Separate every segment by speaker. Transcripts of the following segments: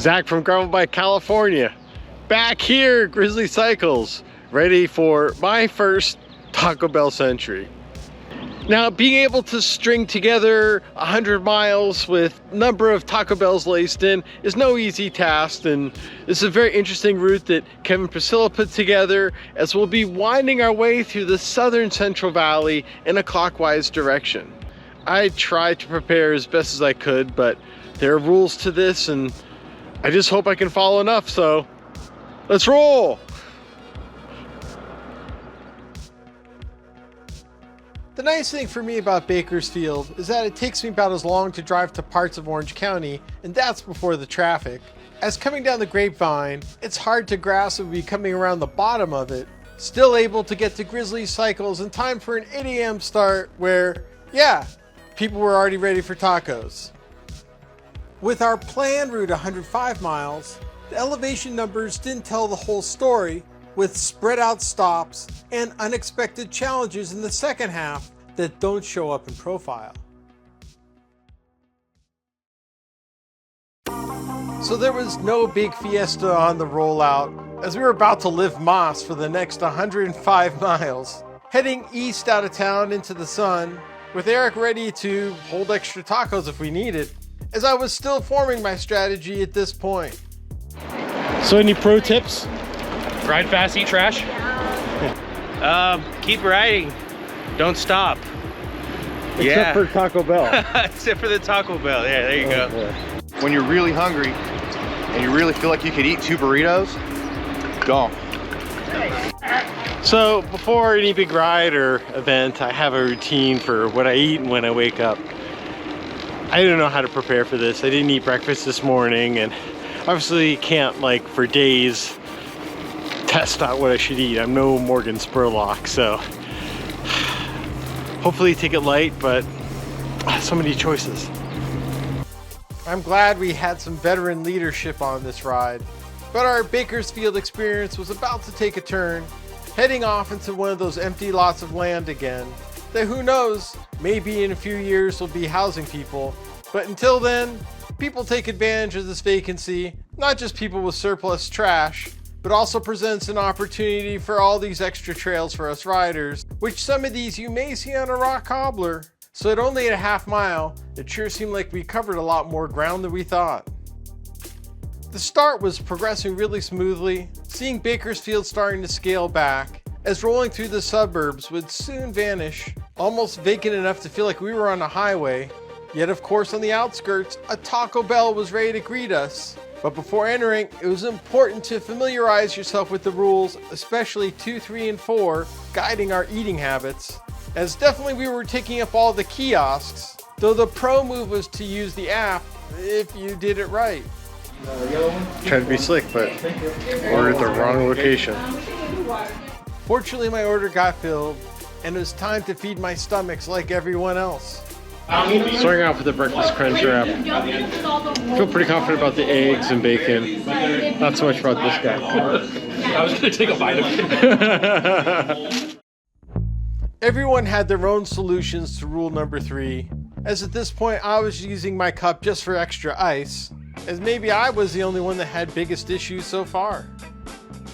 Speaker 1: Zach from Gravel Bike, California, back here, Grizzly Cycles, ready for my first Taco Bell century. Now, being able to string together 100 miles with a number of Taco Bells laced in is no easy task, and this is a very interesting route that Kevin and Priscilla put together, as we'll be winding our way through the southern Central Valley in a clockwise direction. I tried to prepare as best as I could, but there are rules to this, and I just hope I can follow enough, so let's roll! The nice thing for me about Bakersfield is that it takes me about as long to drive to parts of Orange County, and that's before the traffic. As coming down the Grapevine, it's hard to grasp we'll be coming around the bottom of it, still able to get to Grizzly Cycles in time for an 8 a.m. start where, yeah, people were already ready for tacos. With our planned route 105 miles, the elevation numbers didn't tell the whole story, with spread out stops and unexpected challenges in the second half that don't show up in profile. So there was no big fiesta on the rollout, as we were about to live Moss for the next 105 miles, heading east out of town into the sun, with Eric ready to hold extra tacos if we needed, as I was still forming my strategy at this point. So any pro tips?
Speaker 2: Ride fast, eat trash. Keep riding. Don't stop.
Speaker 1: Except for Taco Bell.
Speaker 2: Except for the Taco Bell. Yeah, there you go.
Speaker 1: Boy.
Speaker 3: When you're really hungry and you really feel like you could eat 2 burritos, go.
Speaker 1: So before any big ride or event, I have a routine for what I eat and when I wake up. I don't know how to prepare for this. I didn't eat breakfast this morning, and obviously can't, like, for days test out what I should eat. I'm no Morgan Spurlock, so hopefully take it light, but so many choices. I'm glad we had some veteran leadership on this ride, but our Bakersfield experience was about to take a turn, heading off into one of those empty lots of land again that, who knows, maybe in a few years will be housing people. But until then, people take advantage of this vacancy, not just people with surplus trash, but also presents an opportunity for all these extra trails for us riders, which some of these you may see on a rock cobbler. So at only a half mile, it sure seemed like we covered a lot more ground than we thought. The start was progressing really smoothly, seeing Bakersfield starting to scale back, as rolling through the suburbs would soon vanish, almost vacant enough to feel like we were on a highway. Yet of course on the outskirts, a Taco Bell was ready to greet us. But before entering, it was important to familiarize yourself with the rules, especially 2, 3, and 4, guiding our eating habits. As definitely we were taking up all the kiosks, though the pro move was to use the app if you did it right. Tried to be slick, but ordered the wrong location. Fortunately, my order got filled, and it was time to feed my stomachs like everyone else. Starting off with the breakfast crunch wrap. Feel pretty confident about the eggs and bacon. Not so much about this guy.
Speaker 2: I was gonna take a bite of it.
Speaker 1: Everyone had their own solutions to rule number 3, as at this point I was using my cup just for extra ice, as maybe I was the only one that had biggest issues so far.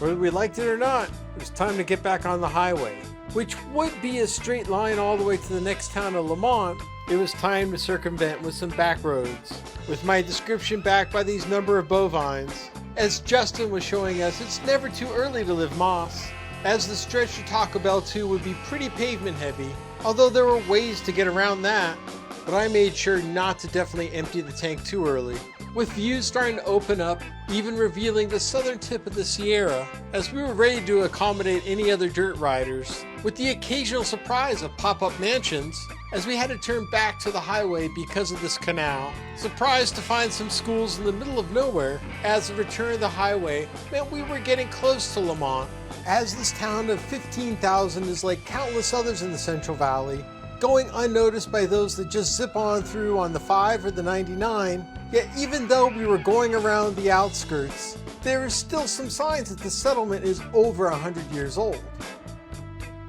Speaker 1: Whether we liked it or not, it was time to get back on the highway, which would be a straight line all the way to the next town of Lamont. It was time to circumvent with some back roads, with my description backed by these number of bovines. As Justin was showing us, it's never too early to live Moss, as the stretch to Taco Bell 2 would be pretty pavement heavy, although there were ways to get around that, but I made sure not to definitely empty the tank too early, with views starting to open up, even revealing the southern tip of the Sierra, as we were ready to accommodate any other dirt riders, with the occasional surprise of pop-up mansions, as we had to turn back to the highway because of this canal. Surprised to find some schools in the middle of nowhere, as the return of the highway meant we were getting close to Lamont, as this town of 15,000 is like countless others in the Central Valley, going unnoticed by those that just zip on through on the 5 or the 99, yet even though we were going around the outskirts, there is still some signs that the settlement is over 100 years old.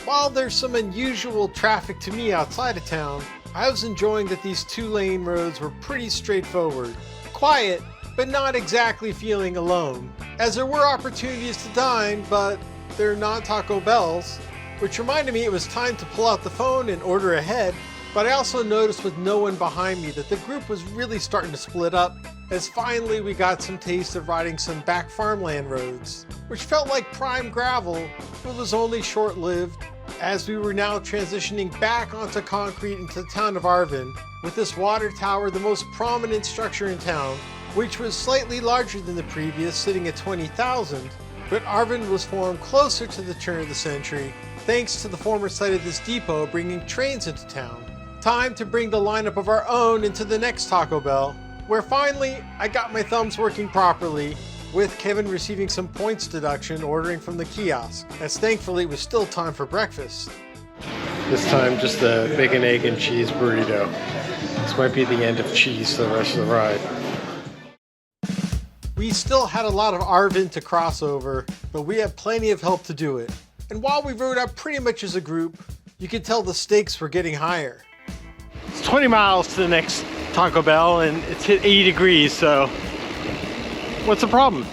Speaker 1: While there's some unusual traffic to me outside of town, I was enjoying that these 2-lane roads were pretty straightforward, quiet, but not exactly feeling alone, as there were opportunities to dine, but they're not Taco Bells, which reminded me it was time to pull out the phone and order ahead. But I also noticed with no one behind me that the group was really starting to split up, as finally we got some taste of riding some back farmland roads, which felt like prime gravel, but was only short-lived, as we were now transitioning back onto concrete into the town of Arvin, with this water tower the most prominent structure in town, which was slightly larger than the previous, sitting at 20,000, but Arvin was formed closer to the turn of the century, thanks to the former site of this depot bringing trains into town. Time to bring the lineup of our own into the next Taco Bell, where finally I got my thumbs working properly, with Kevin receiving some points deduction ordering from the kiosk, as thankfully it was still time for breakfast. This time just a bacon, egg, and cheese burrito. This might be the end of cheese for the rest of the ride. We still had a lot of Arvin to cross over, but we had plenty of help to do it. And while we rode up pretty much as a group, you could tell the stakes were getting higher. It's 20 miles to the next Taco Bell and it's hit 80 degrees, so what's the problem?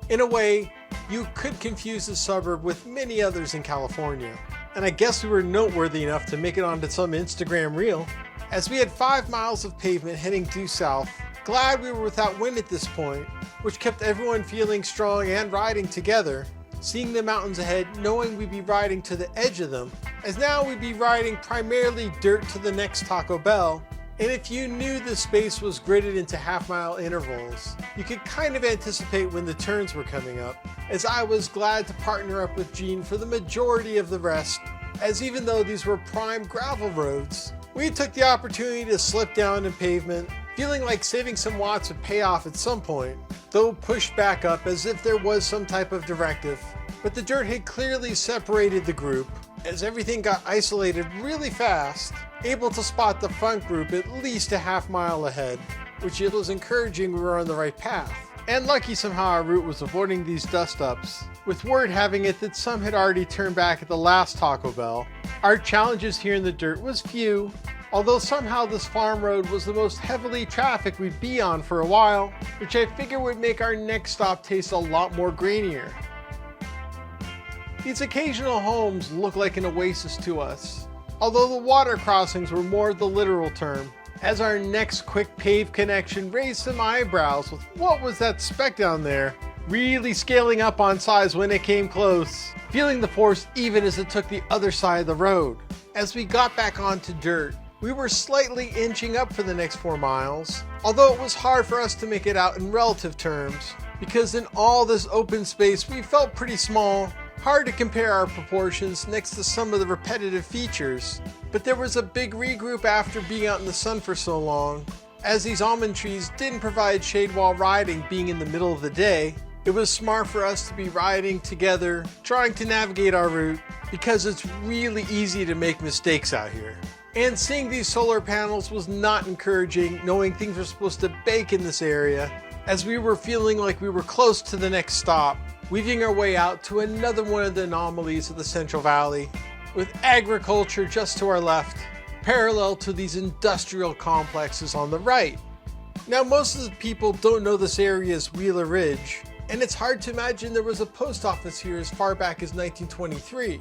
Speaker 1: In a way, you could confuse the suburb with many others in California. And I guess we were noteworthy enough to make it onto some Instagram reel, as we had 5 miles of pavement heading due south. Glad we were without wind at this point, which kept everyone feeling strong and riding together. Seeing the mountains ahead, knowing we'd be riding to the edge of them, as now we'd be riding primarily dirt to the next Taco Bell. And if you knew the space was gridded into half-mile intervals, you could kind of anticipate when the turns were coming up, as I was glad to partner up with Gene for the majority of the rest, as even though these were prime gravel roads, we took the opportunity to slip down in pavement, feeling like saving some watts would pay off at some point, though pushed back up as if there was some type of directive. But the dirt had clearly separated the group, as everything got isolated really fast, able to spot the front group at least a half-mile ahead, which it was encouraging we were on the right path. And lucky somehow our route was avoiding these dust-ups, with word having it that some had already turned back at the last Taco Bell. Our challenges here in the dirt was few, although somehow this farm road was the most heavily trafficked we'd be on for a while, which I figure would make our next stop taste a lot more grainier. These occasional homes look like an oasis to us, although the water crossings were more the literal term, as our next quick paved connection raised some eyebrows with what was that speck down there, really scaling up on size when it came close, feeling the force even as it took the other side of the road. As we got back onto dirt, we were slightly inching up for the next 4 miles, although it was hard for us to make it out in relative terms, because in all this open space we felt pretty small. Hard to compare our proportions next to some of the repetitive features, but there was a big regroup after being out in the sun for so long. As these almond trees didn't provide shade while riding, being in the middle of the day, it was smart for us to be riding together, trying to navigate our route, because it's really easy to make mistakes out here. And seeing these solar panels was not encouraging, knowing things were supposed to bake in this area, as we were feeling like we were close to the next stop, weaving our way out to another one of the anomalies of the Central Valley, with agriculture just to our left, parallel to these industrial complexes on the right. Now, most of the people don't know this area as Wheeler Ridge, and it's hard to imagine there was a post office here as far back as 1923,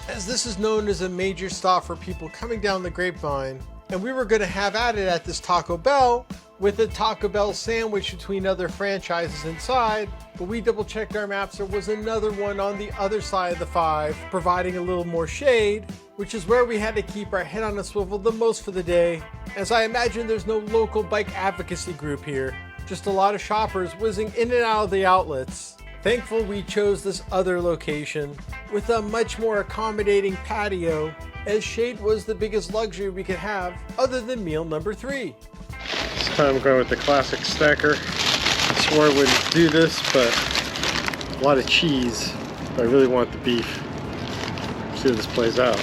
Speaker 1: as this is known as a major stop for people coming down the Grapevine, and we were going to have at it at this Taco Bell, with a Taco Bell sandwich between other franchises inside, but we double-checked our maps. There was another one on the other side of the 5, providing a little more shade, which is where we had to keep our head on a swivel the most for the day, as I imagine there's no local bike advocacy group here, just a lot of shoppers whizzing in and out of the outlets. Thankful we chose this other location, with a much more accommodating patio, as shade was the biggest luxury we could have, other than meal number 3. This time I'm going with the classic stacker. I swore I wouldn't do this, but a lot of cheese. I really want the beef. See how this plays out.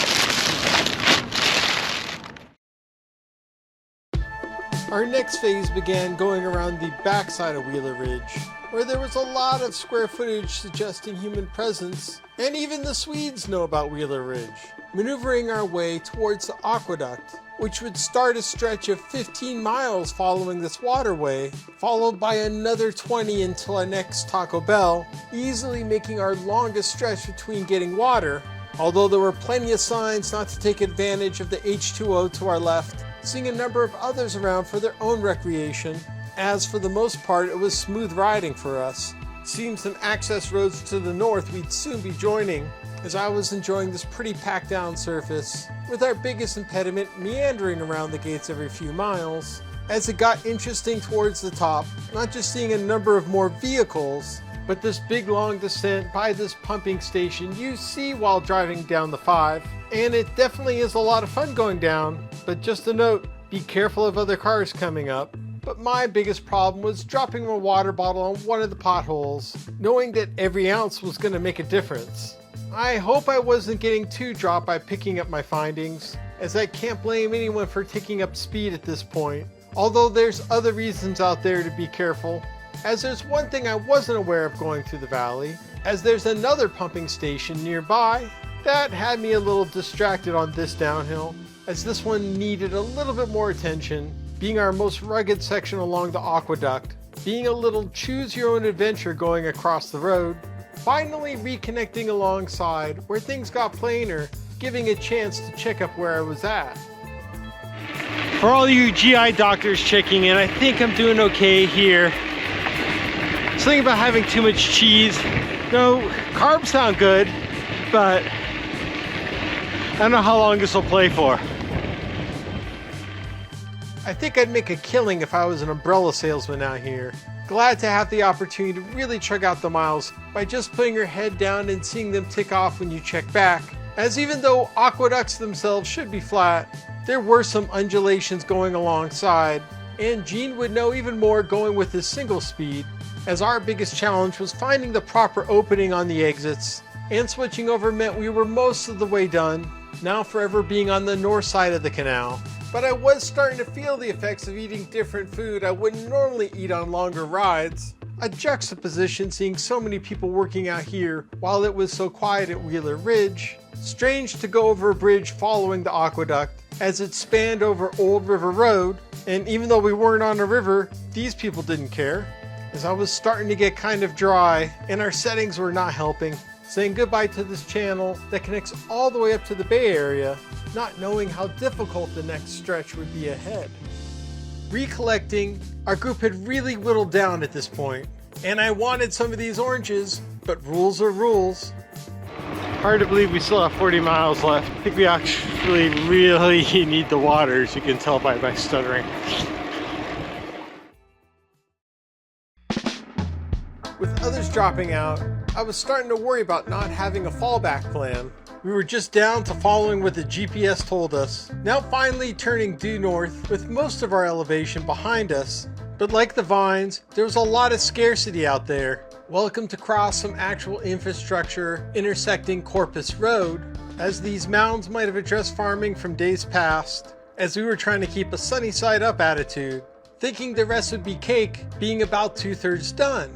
Speaker 1: Our next phase began going around the backside of Wheeler Ridge, where there was a lot of square footage suggesting human presence, and even the Swedes know about Wheeler Ridge. Maneuvering our way towards the Aqueduct, which would start a stretch of 15 miles following this waterway, followed by another 20 until our next Taco Bell, easily making our longest stretch between getting water, although there were plenty of signs not to take advantage of the H2O to our left, seeing a number of others around for their own recreation, as for the most part it was smooth riding for us. Seeing some access roads to the north we'd soon be joining, as I was enjoying this pretty packed down surface, with our biggest impediment meandering around the gates every few miles. As it got interesting towards the top, not just seeing a number of more vehicles, but this big long descent by this pumping station you see while driving down the 5, and it definitely is a lot of fun going down, but just a note, be careful of other cars coming up. But my biggest problem was dropping my water bottle on one of the potholes, knowing that every ounce was going to make a difference. I hope I wasn't getting too dropped by picking up my findings, as I can't blame anyone for taking up speed at this point, although there's other reasons out there to be careful, as there's one thing I wasn't aware of going through the valley, as there's another pumping station nearby that had me a little distracted on this downhill, as this one needed a little bit more attention, being our most rugged section along the Aqueduct, being a little choose-your-own-adventure going across the road, finally reconnecting alongside where things got plainer, giving a chance to check up where I was at. For all you GI doctors checking in, I think I'm doing okay here. Something about having too much cheese. No, carbs sound good, but I don't know how long this will play for. I think I'd make a killing if I was an umbrella salesman out here. Glad to have the opportunity to really chug out the miles by just putting your head down and seeing them tick off when you check back. As even though aqueducts themselves should be flat, there were some undulations going alongside, and Gene would know even more going with his single speed, as our biggest challenge was finding the proper opening on the exits, and switching over meant we were most of the way done, now forever being on the north side of the canal. But I was starting to feel the effects of eating different food I wouldn't normally eat on longer rides. A juxtaposition seeing so many people working out here while it was so quiet at Wheeler Ridge. Strange to go over a bridge following the aqueduct as it spanned over Old River Road, and even though we weren't on a river, these people didn't care, as I was starting to get kind of dry and our settings were not helping. Saying goodbye to this channel that connects all the way up to the Bay Area, not knowing how difficult the next stretch would be ahead. Recollecting, our group had really whittled down at this point, and I wanted some of these oranges, but rules are rules. Hard to believe we still have 40 miles left. I think we actually really need the water, as you can tell by my stuttering. With others dropping out, I was starting to worry about not having a fallback plan. We were just down to following what the GPS told us, now finally turning due north with most of our elevation behind us. But like the vines, there was a lot of scarcity out there. Welcome to cross some actual infrastructure intersecting Corpus Road, as these mounds might have addressed farming from days past, as we were trying to keep a sunny side up attitude, thinking the rest would be cake, being about 2/3 done.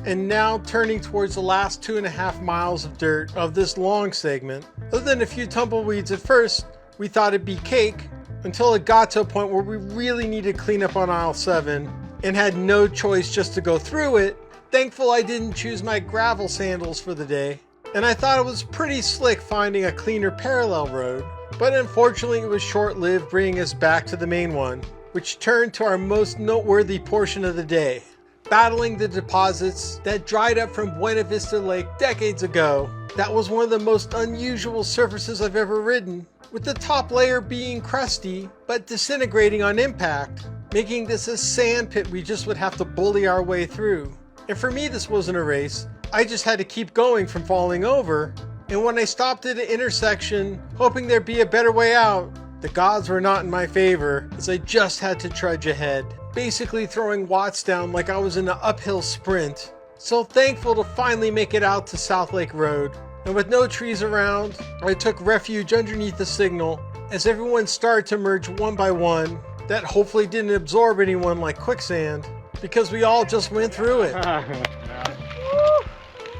Speaker 1: And now turning towards the last 2.5 miles of dirt of this long segment. Other than a few tumbleweeds at first, we thought it'd be cake, until it got to a point where we really needed cleanup on aisle 7 and had no choice just to go through it. Thankful I didn't choose my gravel sandals for the day, and I thought it was pretty slick finding a cleaner parallel road, but unfortunately it was short-lived, bringing us back to the main one, which turned to our most noteworthy portion of the day. Battling the deposits that dried up from Buena Vista Lake decades ago. That was one of the most unusual surfaces I've ever ridden, with the top layer being crusty but disintegrating on impact, making this a sand pit we just would have to bully our way through. And for me this wasn't a race, I just had to keep going from falling over, and when I stopped at an intersection hoping there'd be a better way out, the gods were not in my favor, as I just had to trudge ahead, basically throwing watts down like I was in an uphill sprint. So thankful to finally make it out to South Lake Road, and with no trees around, I took refuge underneath the signal as everyone started to merge one by one. That hopefully didn't absorb anyone like quicksand, because we all just went through it.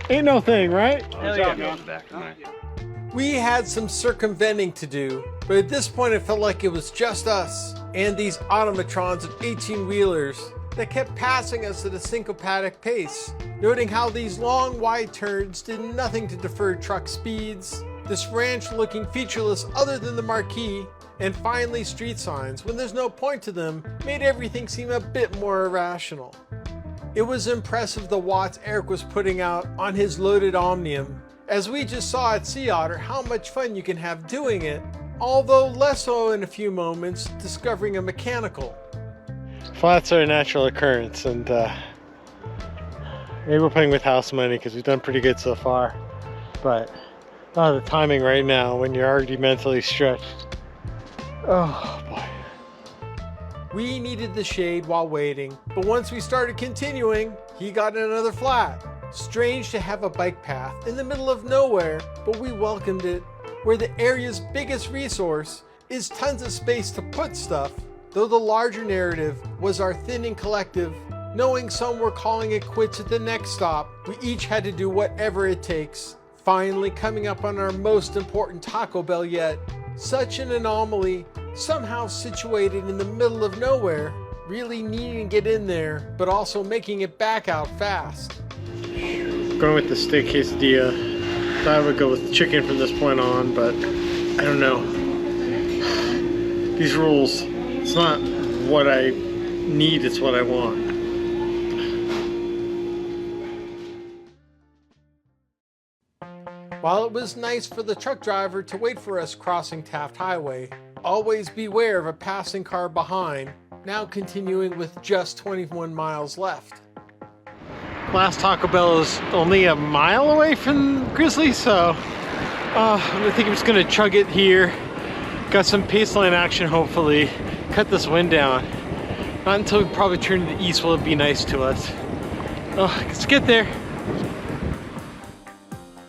Speaker 1: Ain't no thing, right?
Speaker 2: Hell yeah.
Speaker 1: We had some circumventing to do, But at this point, it felt like it was just us and these automatrons of 18-wheelers that kept passing us at a syncopatic pace, noting how these long, wide turns did nothing to defer truck speeds, this ranch looking featureless other than the marquee, and finally street signs, when there's no point to them, made everything seem a bit more irrational. It was impressive the watts Eric was putting out on his loaded Omnium, as we just saw at Sea Otter how much fun you can have doing it, although less so in a few moments discovering a mechanical.
Speaker 4: Flats are a natural occurrence, and maybe we're playing with house money because we've done pretty good so far. But the timing right now when you're already mentally stretched. Oh boy.
Speaker 1: We needed the shade while waiting, but once we started continuing, he got another flat. Strange to have a bike path in the middle of nowhere, but we welcomed it, where the area's biggest resource is tons of space to put stuff, though the larger narrative was our thinning collective. Knowing some were calling it quits at the next stop, we each had to do whatever it takes. Finally coming up on our most important Taco Bell yet. Such an anomaly, somehow situated in the middle of nowhere, really needing to get in there, but also making it back out fast.
Speaker 4: Going with the steak quesadilla. Thought I would go with chicken from this point on, but I don't know. These rules, it's not what I need, it's what I want.
Speaker 1: While it was nice for the truck driver to wait for us crossing Taft Highway, always beware of a passing car behind, now continuing with just 21 miles left.
Speaker 4: Last Taco Bell is only a mile away from Grizzly, so I think I'm just gonna chug it here. Got some paceline action, hopefully. Cut this wind down. Not until we probably turn to the east will it be nice to us. Let's get there.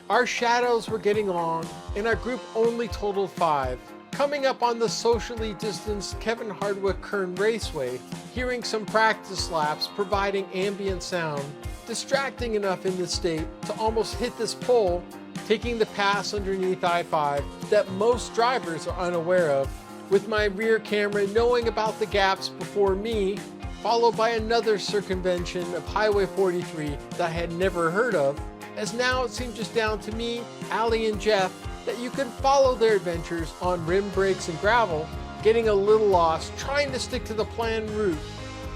Speaker 1: Our shadows were getting long, and our group only totaled 5. Coming up on the socially distanced Kevin Hardwick Kern Raceway, hearing some practice laps providing ambient sound, distracting enough in this state to almost hit this pole, taking the pass underneath I-5 that most drivers are unaware of, with my rear camera knowing about the gaps before me, followed by another circumvention of Highway 43 that I had never heard of, as now it seemed just down to me, Allie, and Jeff that you could follow their adventures on rim brakes and gravel, getting a little lost, trying to stick to the planned route,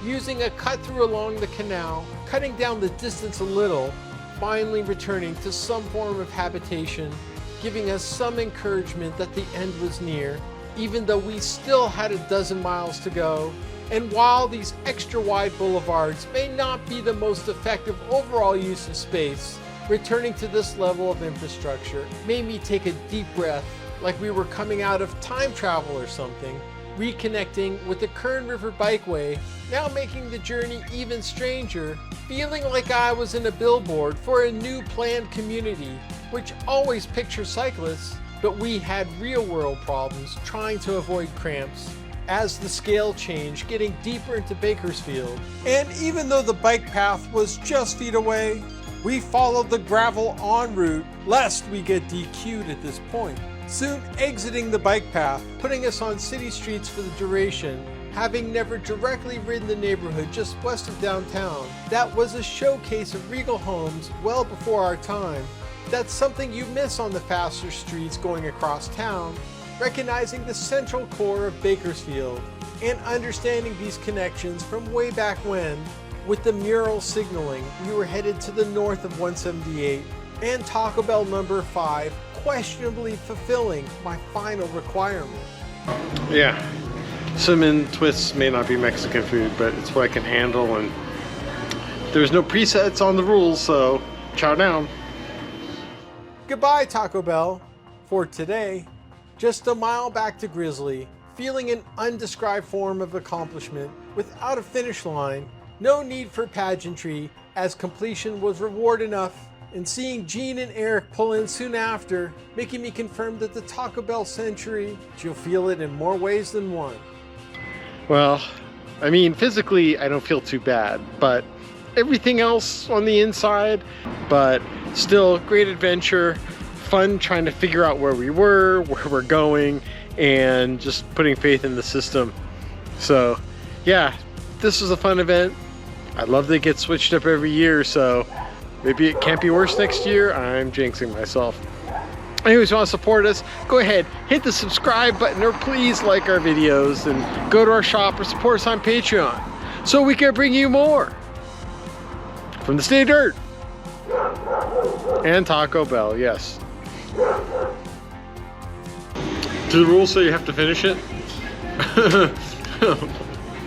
Speaker 1: using a cut through along the canal, cutting down the distance a little, finally returning to some form of habitation, giving us some encouragement that the end was near, even though we still had a dozen miles to go. And while these extra wide boulevards may not be the most effective overall use of space, returning to this level of infrastructure made me take a deep breath, like we were coming out of time travel or something, reconnecting with the Kern River Bikeway, now making the journey even stranger, feeling like I was in a billboard for a new planned community, which always pictures cyclists, but we had real-world problems trying to avoid cramps as the scale changed, getting deeper into Bakersfield. And even though the bike path was just feet away, we followed the gravel en route, lest we get DQ'd at this point. Soon exiting the bike path, putting us on city streets for the duration, having never directly ridden the neighborhood just west of downtown. That was a showcase of regal homes well before our time. That's something you miss on the faster streets going across town, recognizing the central core of Bakersfield, and understanding these connections from way back when. With the mural signaling, we were headed to the north of 178, and Taco Bell number 5 questionably fulfilling my final requirement.
Speaker 4: Yeah, cinnamon twists may not be Mexican food, but it's what I can handle, and there's no presets on the rules, so chow down.
Speaker 1: Goodbye, Taco Bell, for today. Just a mile back to Grizzly, feeling an undescribed form of accomplishment without a finish line. No need for pageantry, as completion was reward enough, and seeing Gene and Eric pull in soon after, making me confirm that the Taco Bell century, you'll feel it in more ways than one.
Speaker 4: Well, I mean, physically, I don't feel too bad, but everything else on the inside, but still great adventure, fun trying to figure out where we were, where we're going, and just putting faith in the system. So yeah, this was a fun event. I'd love to get switched up every year, so maybe it can't be worse next year. I'm jinxing myself. Anyways, you want to support us, go ahead, hit the subscribe button, or please like our videos and go to our shop or support us on Patreon so we can bring you more from the State of Dirt and Taco Bell. Yes. Do the rules say you have to finish it?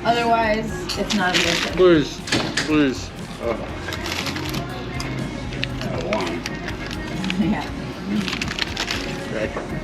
Speaker 5: Otherwise, it's not a mission.
Speaker 4: Please, please. Oh.
Speaker 5: Yeah.
Speaker 4: Okay.